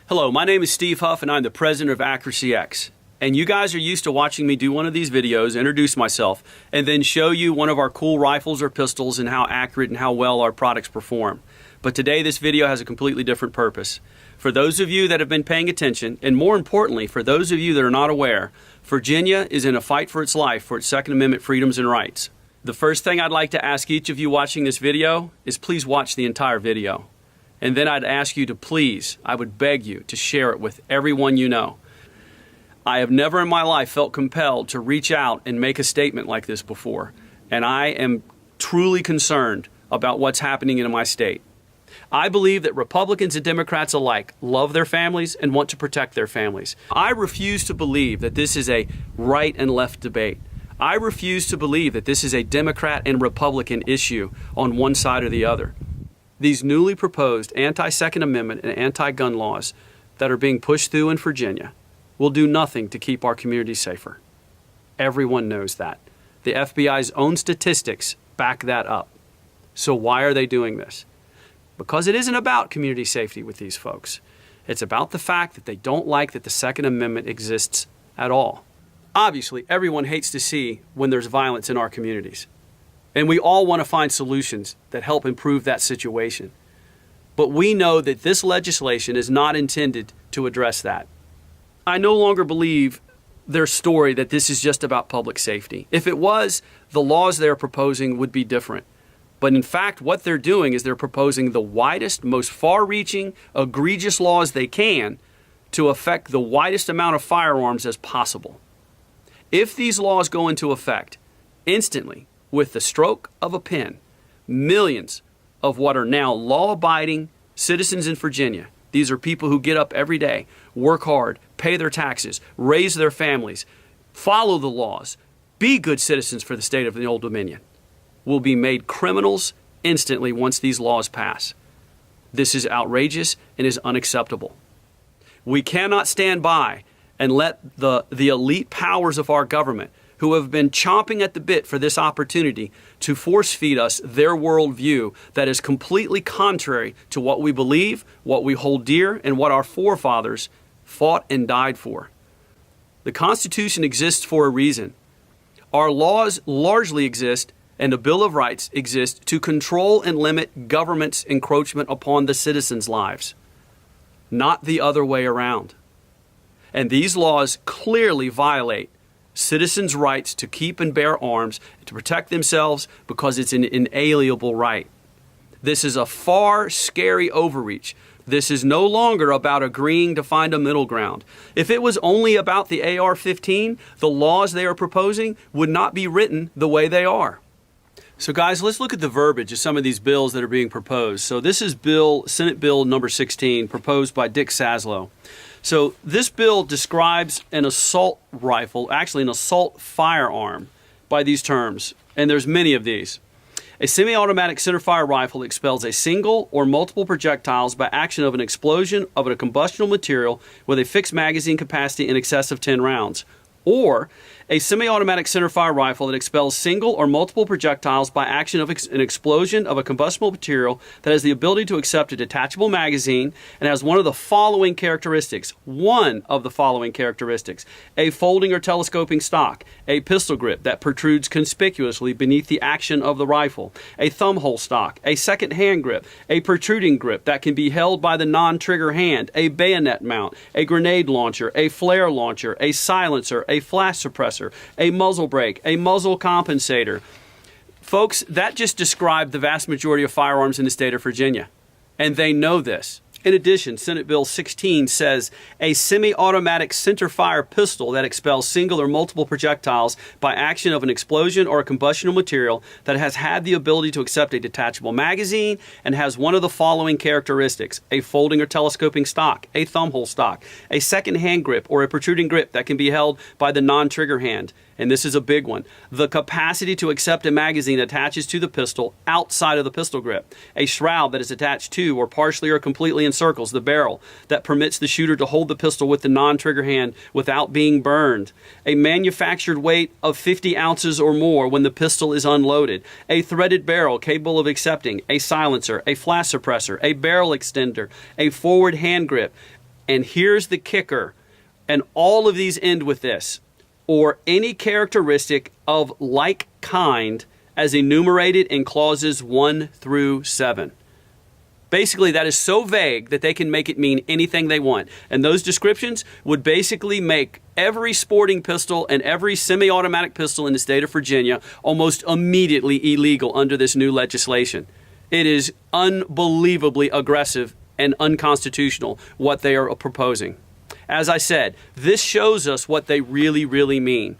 Hello, my name is Steve Huff and I'm the president of Accuracy X. And you guys are used to watching me do one of these videos, introduce myself, and then show you one of our cool rifles or pistols and how accurate and how well our products perform. But today this video has a completely different purpose. For those of you that have been paying attention, and more importantly, for those of you that are not aware, Virginia is in a fight for its life for its Second Amendment freedoms and rights. The first thing I'd like to ask each of you watching this video is please watch the entire video. And then I'd ask you to please, I would beg you to share it with everyone you know. I have never in my life felt compelled to reach out and make a statement like this before. And I am truly concerned about what's happening in my state. I believe that Republicans and Democrats alike love their families and want to protect their families. I refuse to believe that this is a right and left debate. I refuse to believe that this is a Democrat and Republican issue on one side or the other. These newly proposed anti-Second Amendment and anti-gun laws that are being pushed through in Virginia will do nothing to keep our communities safer. Everyone knows that. The FBI's own statistics back that up. So why are they doing this? Because it isn't about community safety with these folks. It's about the fact that they don't like that the Second Amendment exists at all. Obviously, everyone hates to see when there's violence in our communities. And we all want to find solutions that help improve that situation. But we know that this legislation is not intended to address that. I no longer believe their story that this is just about public safety. If it was, the laws they're proposing would be different. But in fact, what they're doing is they're proposing the widest, most far-reaching, egregious laws they can to affect the widest amount of firearms as possible. If these laws go into effect, instantly, with the stroke of a pen, millions of what are now law-abiding citizens in Virginia, these are people who get up every day, work hard, pay their taxes, raise their families, follow the laws, be good citizens for the state of the Old Dominion, will be made criminals instantly once these laws pass. This is outrageous and is unacceptable. We cannot stand by and let the elite powers of our government, who have been chomping at the bit for this opportunity to force feed us their worldview that is completely contrary to what we believe, what we hold dear, and what our forefathers fought and died for. The Constitution exists for a reason. Our laws largely exist, and the Bill of Rights exists to control and limit government's encroachment upon the citizens' lives, not the other way around. And these laws clearly violate citizens' rights to keep and bear arms, to protect themselves, because it's an inalienable right. This is a far scary overreach. This is no longer about agreeing to find a middle ground. If it was only about the AR-15, the laws they are proposing would not be written the way they are. So guys, let's look at the verbiage of some of these bills that are being proposed. So this is Senate Bill number 16, proposed by Dick Saslow. So this bill describes an assault rifle, actually an assault firearm, by these terms, and there's many of these. A semi-automatic centerfire rifle expels a single or multiple projectiles by action of an explosion of a combustible material with a fixed magazine capacity in excess of 10 rounds. Or a semi-automatic centerfire rifle that expels single or multiple projectiles by action of an explosion of a combustible material that has the ability to accept a detachable magazine and has one of the following characteristics. One of the following characteristics: a folding or telescoping stock, a pistol grip that protrudes conspicuously beneath the action of the rifle, a thumbhole stock, a second hand grip, a protruding grip that can be held by the non-trigger hand, a bayonet mount, a grenade launcher, a flare launcher, a silencer, a flash suppressor, a muzzle brake, a muzzle compensator. Folks, that just described the vast majority of firearms in the state of Virginia, and they know this. In addition, Senate Bill 16 says a semi-automatic centerfire pistol that expels single or multiple projectiles by action of an explosion or a combustible material that has had the ability to accept a detachable magazine and has one of the following characteristics: a folding or telescoping stock, a thumbhole stock, a second hand grip or a protruding grip that can be held by the non-trigger hand. And this is a big one: the capacity to accept a magazine attaches to the pistol outside of the pistol grip, a shroud that is attached to or partially or completely encircles the barrel that permits the shooter to hold the pistol with the non-trigger hand without being burned, a manufactured weight of 50 ounces or more when the pistol is unloaded, a threaded barrel capable of accepting a silencer, a flash suppressor, a barrel extender, a forward hand grip, And here's the kicker, and all of these end with this, or any characteristic of like kind as enumerated in clauses 1 through 7. Basically, that is so vague that they can make it mean anything they want. And those descriptions would basically make every sporting pistol and every semi-automatic pistol in the state of Virginia almost immediately illegal under this new legislation. It is unbelievably aggressive and unconstitutional what they are proposing. As I said, this shows us what they really, really mean.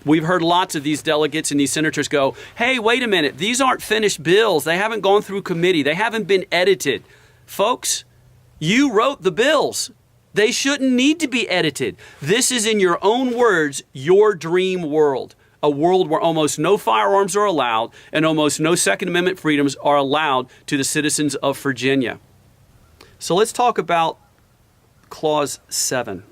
We've heard lots of these delegates and these senators go, hey, wait a minute, these aren't finished bills. They haven't gone through committee. They haven't been edited. Folks, you wrote the bills. They shouldn't need to be edited. This is, in your own words, your dream world. A world where almost no firearms are allowed and almost no Second Amendment freedoms are allowed to the citizens of Virginia. So let's talk about Clause 7.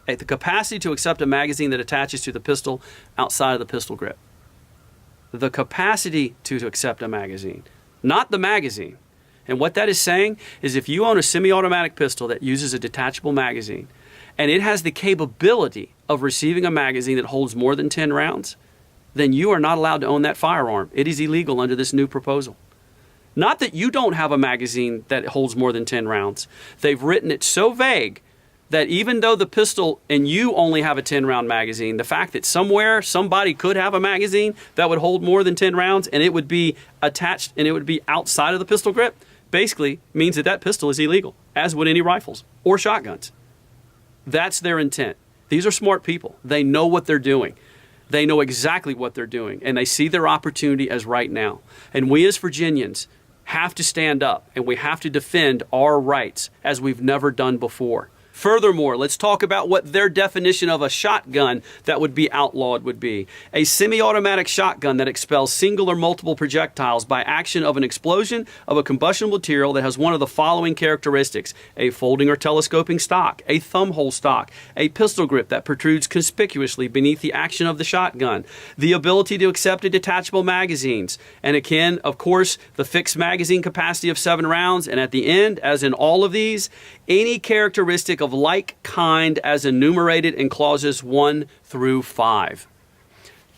The capacity to accept a magazine that attaches to the pistol outside of the pistol grip. The capacity to accept a magazine, not the magazine. And what that is saying is if you own a semi-automatic pistol that uses a detachable magazine and it has the capability of receiving a magazine that holds more than 10 rounds, then you are not allowed to own that firearm. It is illegal under this new proposal. Not that you don't have a magazine that holds more than 10 rounds. They've written it so vague that even though the pistol and you only have a 10-round magazine, the fact that somewhere somebody could have a magazine that would hold more than 10 rounds and it would be attached and it would be outside of the pistol grip basically means that that pistol is illegal, as would any rifles or shotguns. That's their intent. These are smart people. They know what they're doing. They know exactly what they're doing, and they see their opportunity as right now. And we as Virginians have to stand up and we have to defend our rights as we've never done before. Furthermore, let's talk about what their definition of a shotgun that would be outlawed would be. A semi-automatic shotgun that expels single or multiple projectiles by action of an explosion of a combustible material that has one of the following characteristics: a folding or telescoping stock, a thumbhole stock, a pistol grip that protrudes conspicuously beneath the action of the shotgun, the ability to accept detachable magazines, and again, of course, the fixed magazine capacity of 7 rounds, and at the end, as in all of these, any characteristic of like kind as enumerated in clauses 1 through 5.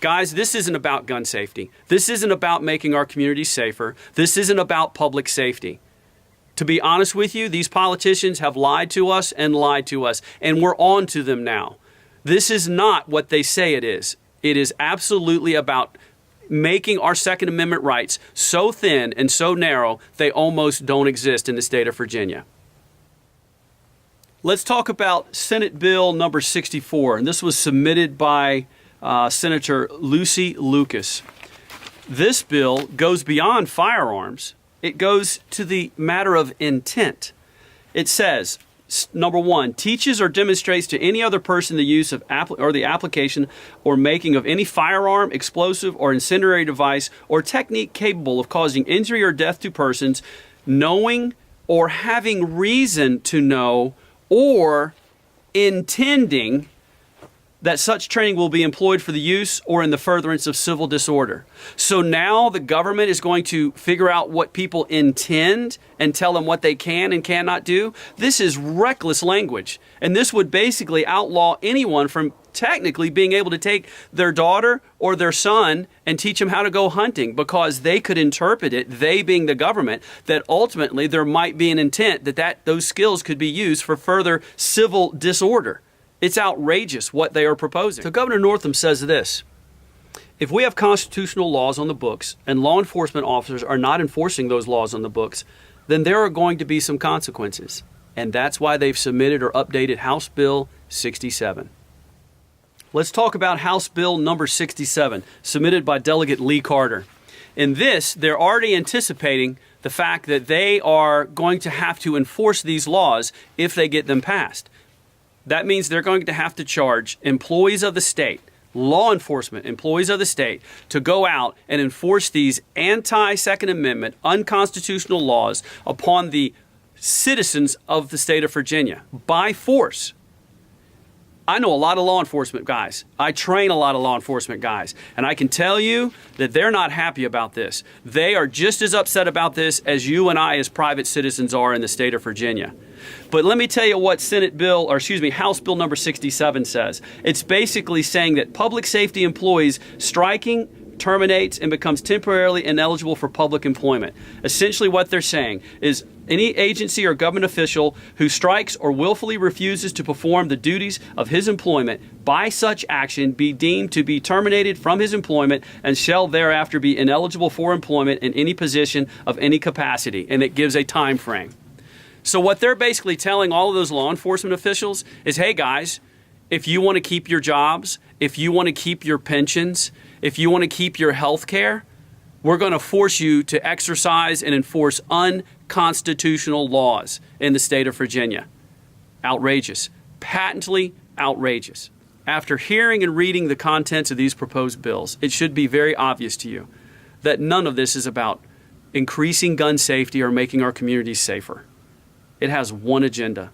Guys, this isn't about gun safety. This isn't about making our communities safer. This isn't about public safety. To be honest with you, these politicians have lied to us, and we're on to them now. This is not what they say it is. It is absolutely about making our Second Amendment rights so thin and so narrow they almost don't exist in the state of Virginia. Let's talk about Senate Bill number 64, and this was submitted by Senator Lucy Lucas. This bill goes beyond firearms. It goes to the matter of intent. It says, number 1, teaches or demonstrates to any other person the use of the application or making of any firearm, explosive, or incendiary device or technique capable of causing injury or death to persons, knowing or having reason to know or intending that such training will be employed for the use or in the furtherance of civil disorder. So now the government is going to figure out what people intend and tell them what they can and cannot do. This is reckless language. And this would basically outlaw anyone from technically being able to take their daughter or their son and teach them how to go hunting, because they could interpret it, they being the government, that ultimately there might be an intent that those skills could be used for further civil disorder. It's outrageous what they are proposing. So Governor Northam says this: if we have constitutional laws on the books and law enforcement officers are not enforcing those laws on the books, then there are going to be some consequences. And that's why they've submitted or updated House Bill 67. Let's talk about House Bill number 67, submitted by Delegate Lee Carter. In this, they're already anticipating the fact that they are going to have to enforce these laws if they get them passed. That means they're going to have to charge employees of the state, law enforcement employees of the state, to go out and enforce these anti-Second Amendment, unconstitutional laws upon the citizens of the state of Virginia by force. I know a lot of law enforcement guys. I train a lot of law enforcement guys. And I can tell you that they're not happy about this. They are just as upset about this as you and I as private citizens are in the state of Virginia. But let me tell you what House Bill number 67 says. It's basically saying that public safety employees striking terminates and becomes temporarily ineligible for public employment. Essentially what they're saying is any agency or government official who strikes or willfully refuses to perform the duties of his employment by such action be deemed to be terminated from his employment and shall thereafter be ineligible for employment in any position of any capacity. And it gives a time frame. So what they're basically telling all of those law enforcement officials is, hey guys, if you want to keep your jobs, if you want to keep your pensions, if you want to keep your health care, we're going to force you to exercise and enforce unconstitutional laws in the state of Virginia. Outrageous. Patently outrageous. After hearing and reading the contents of these proposed bills, it should be very obvious to you that none of this is about increasing gun safety or making our communities safer. It has one agenda: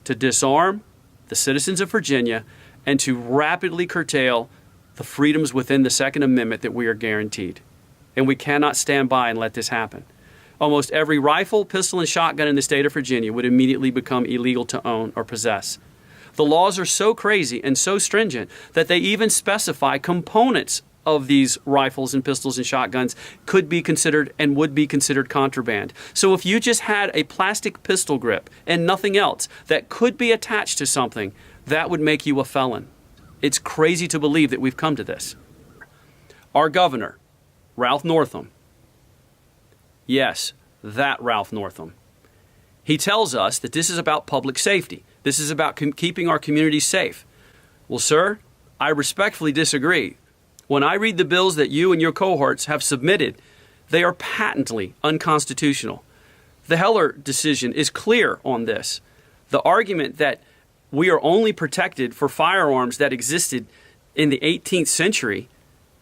to disarm the citizens of Virginia and to rapidly curtail the freedoms within the Second Amendment that we are guaranteed. And we cannot stand by and let this happen. Almost every rifle, pistol, and shotgun in the state of Virginia would immediately become illegal to own or possess. The laws are so crazy and so stringent that they even specify components of these rifles and pistols and shotguns could be considered and would be considered contraband. So if you just had a plastic pistol grip and nothing else that could be attached to something, that would make you a felon. It's crazy to believe that we've come to this. Our governor, Ralph Northam, yes, that Ralph Northam, he tells us that this is about public safety. This is about keeping our communities safe. Well, sir, I respectfully disagree. When I read the bills that you and your cohorts have submitted, they are patently unconstitutional. The Heller decision is clear on this. The argument that we are only protected for firearms that existed in the 18th century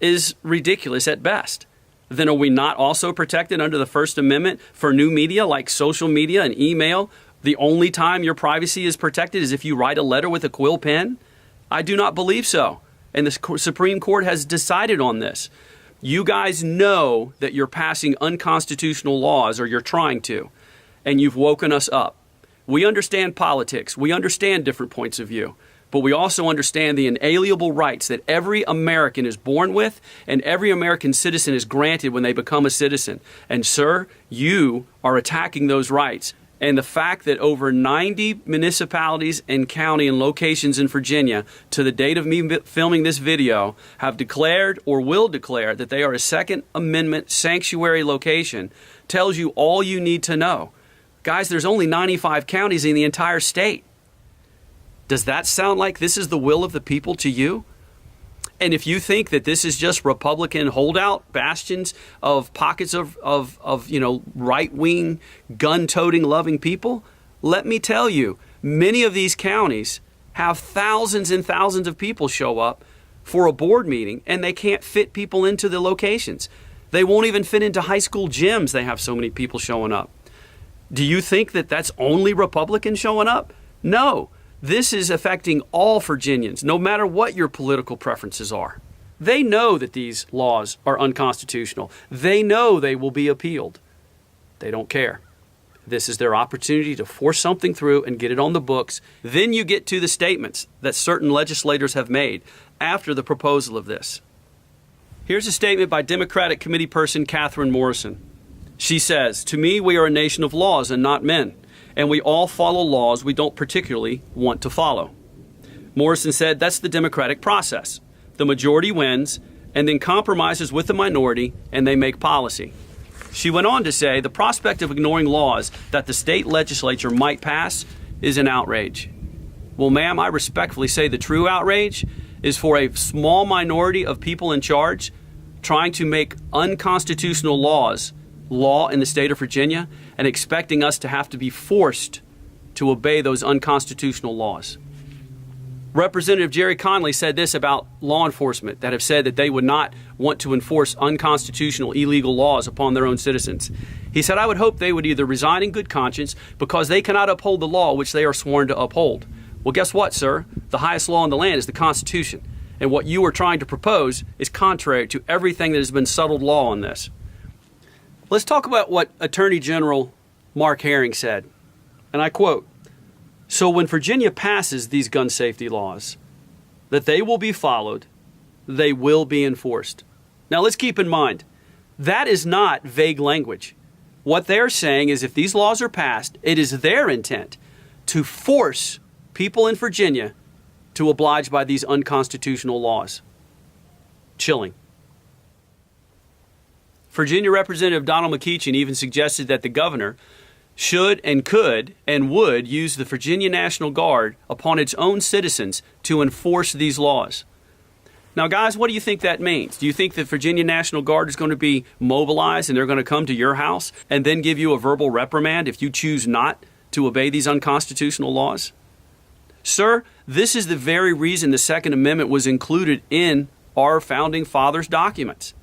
is ridiculous at best. Then are we not also protected under the First Amendment for new media like social media and email? The only time your privacy is protected is if you write a letter with a quill pen? I do not believe so. And the Supreme Court has decided on this. You guys know that you're passing unconstitutional laws, or you're trying to, and you've woken us up. We understand politics. We understand different points of view. But we also understand the inalienable rights that every American is born with and every American citizen is granted when they become a citizen. And sir, you are attacking those rights. And the fact that over 90 municipalities and county and locations in Virginia, to the date of me filming this video, have declared or will declare that they are a Second Amendment sanctuary location tells you all you need to know. Guys, there's only 95 counties in the entire state. Does that sound like this is the will of the people to you? And if you think that this is just Republican holdout bastions of pockets of right-wing, gun-toting, loving people, let me tell you, many of these counties have thousands and thousands of people show up for a board meeting, and they can't fit people into the locations. They won't even fit into high school gyms. They have so many people showing up. Do you think that that's only Republicans showing up? No. This is affecting all Virginians, no matter what your political preferences are. They know that these laws are unconstitutional. They know they will be appealed. They don't care. This is their opportunity to force something through and get it on the books. Then you get to the statements that certain legislators have made after the proposal of this. Here's a statement by Democratic committee person Catherine Morrison. She says, "To me, we are a nation of laws and not men, and we all follow laws we don't particularly want to follow." Morrison said that's the democratic process. The majority wins and then compromises with the minority, and they make policy. She went on to say the prospect of ignoring laws that the state legislature might pass is an outrage. Well, ma'am, I respectfully say the true outrage is for a small minority of people in charge trying to make unconstitutional law in the state of Virginia and expecting us to have to be forced to obey those unconstitutional laws. Representative Jerry Conley said this about law enforcement that have said that they would not want to enforce unconstitutional, illegal laws upon their own citizens. He said, "I would hope they would either resign in good conscience because they cannot uphold the law which they are sworn to uphold." Well, guess what, sir? The highest law in the land is the Constitution. And what you are trying to propose is contrary to everything that has been settled law on this. Let's talk about what Attorney General Mark Herring said. And I quote, So when Virginia passes these gun safety laws, that they will be followed, they will be enforced. Now let's keep in mind, that is not vague language. What they're saying is if these laws are passed, it is their intent to force people in Virginia to oblige by these unconstitutional laws. Chilling. Virginia Representative Donald McEachin even suggested that the governor should and could and would use the Virginia National Guard upon its own citizens to enforce these laws. Now, guys, what do you think that means? Do you think the Virginia National Guard is going to be mobilized and they're going to come to your house and then give you a verbal reprimand if you choose not to obey these unconstitutional laws? Sir, this is the very reason the Second Amendment was included in our founding fathers' documents.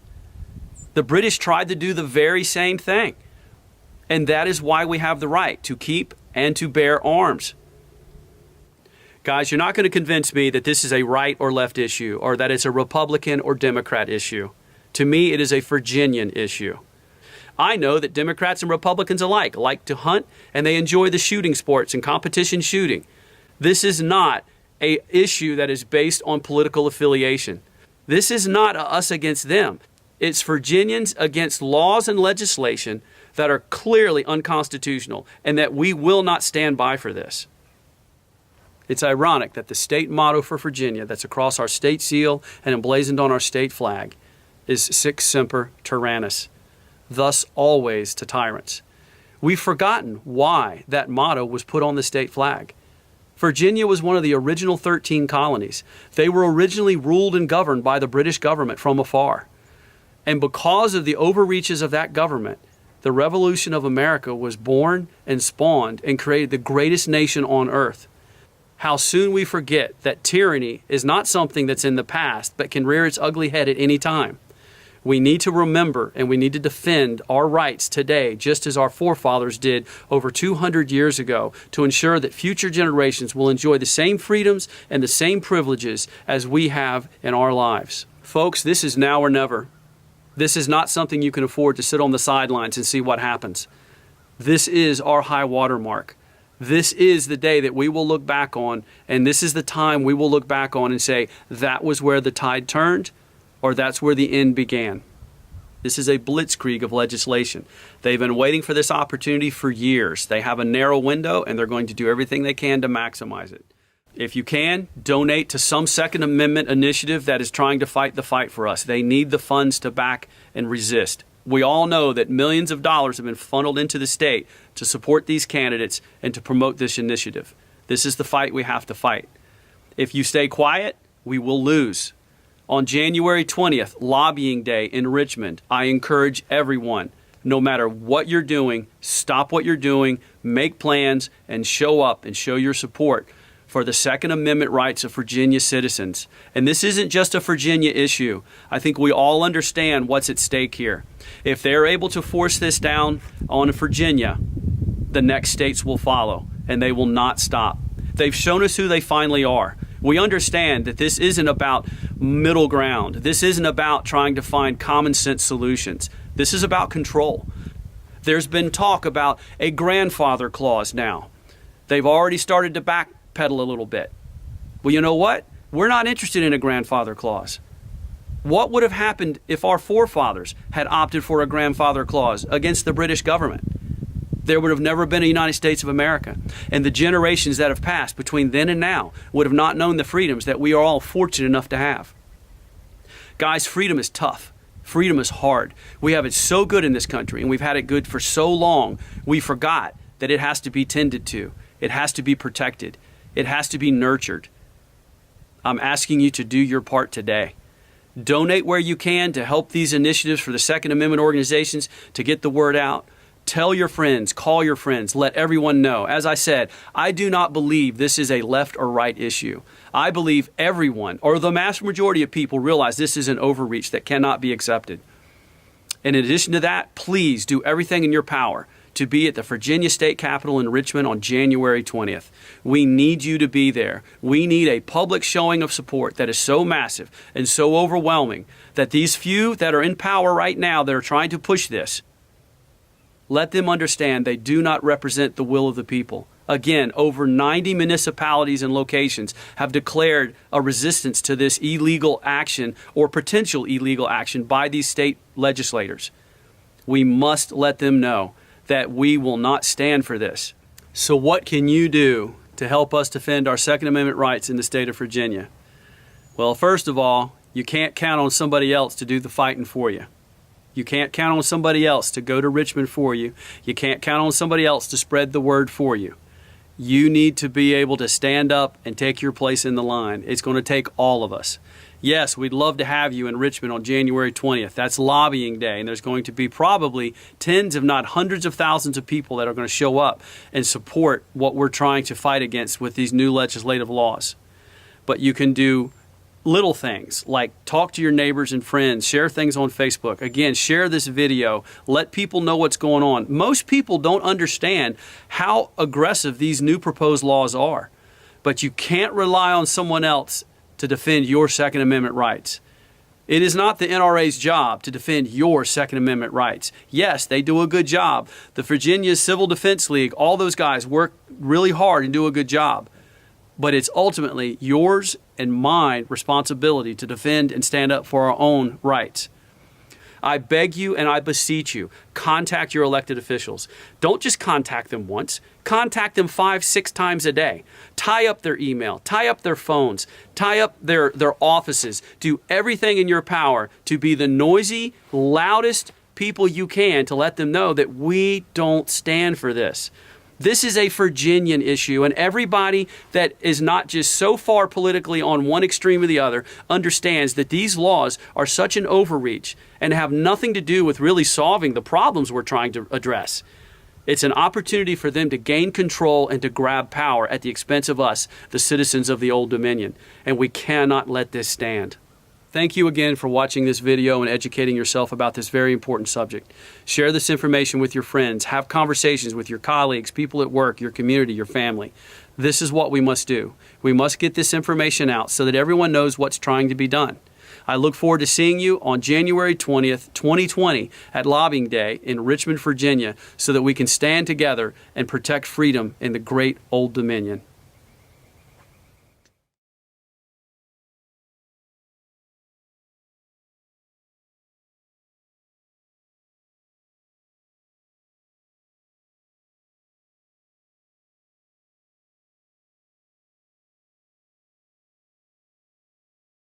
The British tried to do the very same thing. And that is why we have the right to keep and to bear arms. Guys, you're not going to convince me that this is a right or left issue or that it's a Republican or Democrat issue. To me, it is a Virginian issue. I know that Democrats and Republicans alike like to hunt and they enjoy the shooting sports and competition shooting. This is not an issue that is based on political affiliation. This is not us against them. It's Virginians against laws and legislation that are clearly unconstitutional and that we will not stand by for this. It's ironic that the state motto for Virginia that's across our state seal and emblazoned on our state flag is Sic Semper Tyrannis, thus always to tyrants. We've forgotten why that motto was put on the state flag. Virginia was one of the original 13 colonies. They were originally ruled and governed by the British government from afar. And because of the overreaches of that government, the Revolution of America was born and spawned and created the greatest nation on earth. How soon we forget that tyranny is not something that's in the past, but can rear its ugly head at any time. We need to remember and we need to defend our rights today, just as our forefathers did over 200 years ago, to ensure that future generations will enjoy the same freedoms and the same privileges as we have in our lives. Folks, this is now or never. This is not something you can afford to sit on the sidelines and see what happens. This is our high water mark. This is the day that we will look back on, and this is the time we will look back on and say, that was where the tide turned, or that's where the end began. This is a blitzkrieg of legislation. They've been waiting for this opportunity for years. They have a narrow window, and they're going to do everything they can to maximize it. If you can, donate to some Second Amendment initiative that is trying to fight the fight for us. They need the funds to back and resist. We all know that millions of dollars have been funneled into the state to support these candidates and to promote this initiative. This is the fight we have to fight. If you stay quiet, we will lose. On January 20th, Lobbying Day in Richmond, I encourage everyone, no matter what you're doing, stop what you're doing, make plans, and show up and show your support for the Second Amendment rights of Virginia citizens. And this isn't just a Virginia issue. I think we all understand what's at stake here. If they're able to force this down on Virginia, the next states will follow, and they will not stop. They've shown us who they finally are. We understand that this isn't about middle ground. This isn't about trying to find common sense solutions. This is about control. There's been talk about a grandfather clause now. They've already started to backpedal a little bit. Well, you know what? We're not interested in a grandfather clause. What would have happened if our forefathers had opted for a grandfather clause against the British government? There would have never been a United States of America. And the generations that have passed between then and now would have not known the freedoms that we are all fortunate enough to have. Guys, freedom is tough. Freedom is hard. We have it so good in this country, and we've had it good for so long, we forgot that it has to be tended to. It has to be protected. It has to be nurtured. I'm asking you to do your part today. Donate where you can to help these initiatives for the Second Amendment organizations to get the word out. Tell your friends, call your friends, let everyone know. As I said, I do not believe this is a left or right issue. I believe everyone, or the vast majority of people, realize this is an overreach that cannot be accepted. And in addition to that, please do everything in your power to be at the Virginia State Capitol in Richmond on January 20th. We need you to be there. We need a public showing of support that is so massive and so overwhelming that these few that are in power right now that are trying to push this, let them understand they do not represent the will of the people. Again, over 90 municipalities and locations have declared a resistance to this illegal action or potential illegal action by these state legislators. We must let them know that we will not stand for this. So what can you do to help us defend our Second Amendment rights in the state of Virginia? Well, first of all, you can't count on somebody else to do the fighting for you. You can't count on somebody else to go to Richmond for you. You can't count on somebody else to spread the word for you. You need to be able to stand up and take your place in the line. It's going to take all of us. Yes, we'd love to have you in Richmond on January 20th. That's lobbying day, and there's going to be probably tens, if not hundreds of thousands of people that are going to show up and support what we're trying to fight against with these new legislative laws. But you can do little things like talk to your neighbors and friends, share things on Facebook. Again, share this video, let people know what's going on. Most people don't understand how aggressive these new proposed laws are, but you can't rely on someone else to defend your Second Amendment rights. It is not the NRA's job to defend your Second Amendment rights. Yes, they do a good job. The Virginia Civil Defense League, all those guys work really hard and do a good job. But it's ultimately yours and mine responsibility to defend and stand up for our own rights. I beg you and I beseech you, contact your elected officials. Don't just contact them once. Contact them 5-6 times a day. Tie up their email, tie up their phones, tie up their offices. Do everything in your power to be the noisy, loudest people you can to let them know that we don't stand for this. This is a Virginian issue, and everybody that is not just so far politically on one extreme or the other understands that these laws are such an overreach and have nothing to do with really solving the problems we're trying to address. It's an opportunity for them to gain control and to grab power at the expense of us, the citizens of the Old Dominion, and we cannot let this stand. Thank you again for watching this video and educating yourself about this very important subject. Share this information with your friends. Have conversations with your colleagues, people at work, your community, your family. This is what we must do. We must get this information out so that everyone knows what's trying to be done. I look forward to seeing you on January 20th, 2020 at Lobbying Day in Richmond, Virginia, so that we can stand together and protect freedom in the great Old Dominion.